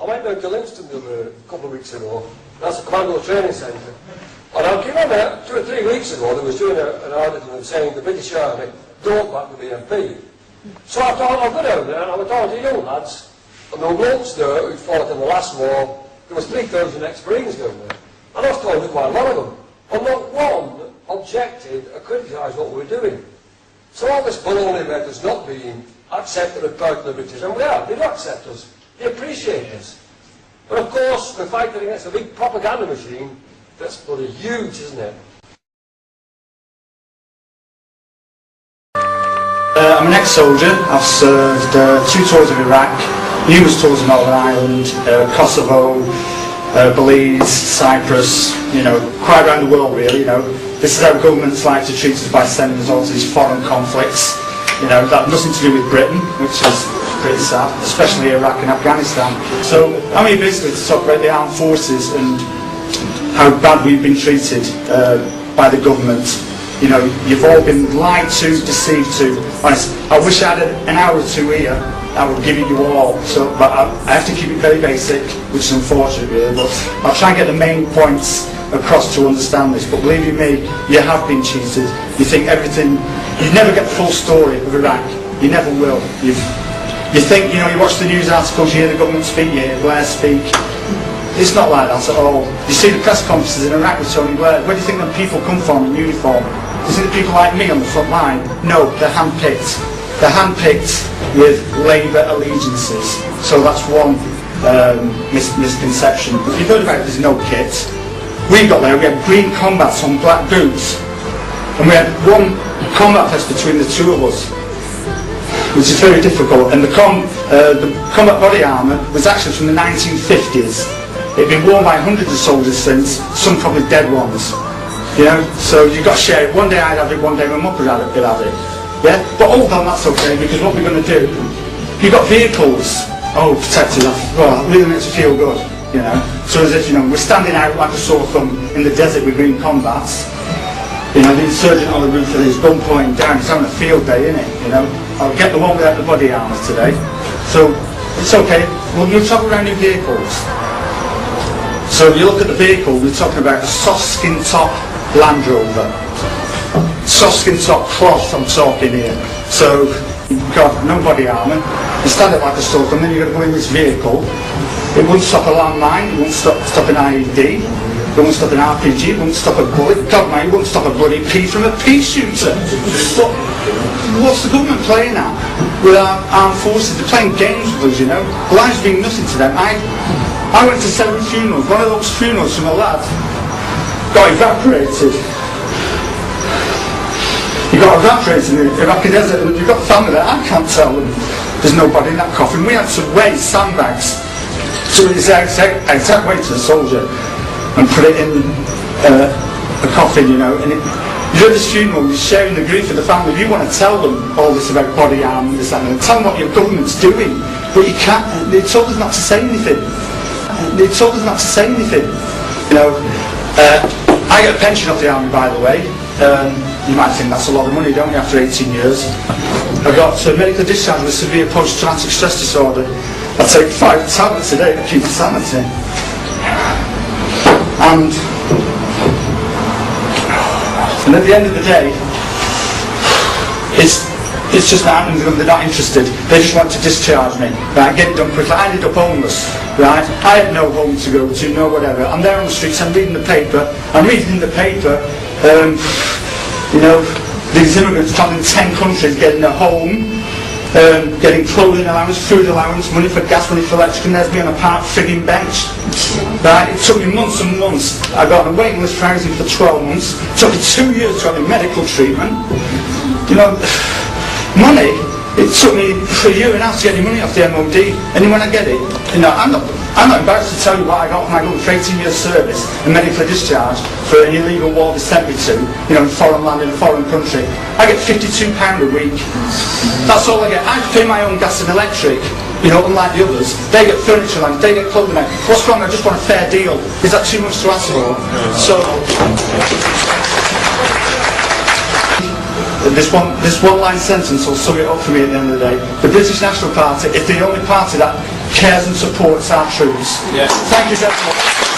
I went down to Livingston a couple of weeks ago. That's a commando training centre. And I came on there 2 or 3 weeks ago. They was doing an article saying the British Army don't back the BNP. So I thought I'll go down there and I was talking to young lads. And there were blokes there who fought in the last war. There was 3,000 ex-Marines down there. And I was talking to quite a lot of them. And not one objected or criticised what we were doing. So all this baloney about us not being accepted and proud of the British, and we are, they do accept us, they appreciate us. But of course, we're fighting against a big propaganda machine that's bloody huge, isn't it? I'm an ex-soldier. I've served 2 tours of Iraq, numerous tours of Northern Ireland, Kosovo, Belize, Cyprus, you know, quite around the world really, you know. This is how governments like to treat us by sending us all to these foreign conflicts. You know, that nothing to do with Britain, which is pretty sad, especially Iraq and Afghanistan. So I'm here basically to talk about the armed forces and how bad we've been treated by the government. You know, you've all been lied to, deceived to. Honest, I wish I had an hour or 2 here. I would give it you all, but I have to keep it very basic, which is unfortunate really, but I'll try and get the main points across to understand this. But believe you me, you have been cheated. You think everything, you never get the full story of Iraq. You never will. You think, you know, you watch the news articles, you hear the government speak, you hear Blair speak. It's not like that at all. You see the press conferences in Iraq with Tony Blair. Where do you think the people come from in uniform? Do you think the people like me on the front line? No, they're handpicked. They're handpicked with Labour allegiances. So that's one misconception. You've heard about it, there's no kit. We got there, we had green combats on black boots. And we had one combat test between the 2 of us, which is very difficult. And the combat body armour was actually from the 1950s. It had been worn by hundreds of soldiers since, some probably dead ones. You know, so you've got to share it. One day I'd have it, one day my mum would have it. Yeah? But hold on, that's okay, because what we're going to do, you've got vehicles, protected, well, that really makes you feel good, you know. So as if, you know, we're standing out like a sore thumb in the desert with green combats. You know, the insurgent on the roof of his gun pointing down, he's having a field day, isn't it, you know. I'll get the one without the body armour today. So, it's okay, we'll travel around in vehicles. So you look at the vehicle, we're talking about a soft skin top Land Rover. Soft skin top cloth I'm talking here. So you've got no body armour, you stand it like a stalk, and then you've got to go in this vehicle. It won't stop a landmine, it won't stop an IED, it won't stop an RPG, it won't stop a bullet, God mate, it won't stop a bloody pea from a pea shooter. But what's the government playing at with our armed forces? They're playing games with us, you know. Lives mean nothing to them. I went to 7 funerals. One of those funerals from a lad got evaporated. He got evaporated in the Iraqi desert, and you've got the family there. I can't tell them there's nobody in that coffin. We had to weigh sandbags to its exact weight to the soldier and put it in a coffin, you know. And you're at this funeral, you're sharing the grief of the family. You want to tell them all this about body armour, this and tell them what your government's doing, but you can't. They told us not to say anything. They told us not to say anything. You know, I get a pension off the army, by the way. You might think that's a lot of money, don't you, after 18 years. I got medical discharge with severe post-traumatic stress disorder. I take 5 tablets a day to keep sanity. And at the end of the day, it's just not happening to them. They're not interested. They just want to discharge me. Right, get it done quickly. I ended up homeless. Right, I had no home to go to, no whatever. I'm there on the streets. I'm reading the paper. I'm reading in the paper. You know, these immigrants traveling 10 countries, getting a home, getting clothing allowance, food allowance, money for gas, money for electric, and there's me on a park frigging bench. Right, it took me months and months. I got on a waiting list for housing for 12 months. It took me 2 years to have a medical treatment. You know, money, it took me for a year and a half to get any money off the MOD, and then when I get it, you know, I'm not embarrassed to tell you what I got from my government for 18 years service and medically discharged for an illegal war they sent me to, you know, in foreign land in a foreign country. I get £52 a week. That's all I get. I pay my own gas and electric, you know, unlike the others. They get furniture allowance, they get clothing allowance. What's wrong? I just want a fair deal. Is that too much to ask for? So this one line sentence will sum it up for me at the end of the day. The British National Party is the only party that cares and supports our troops. Yeah. Thank you, gentlemen.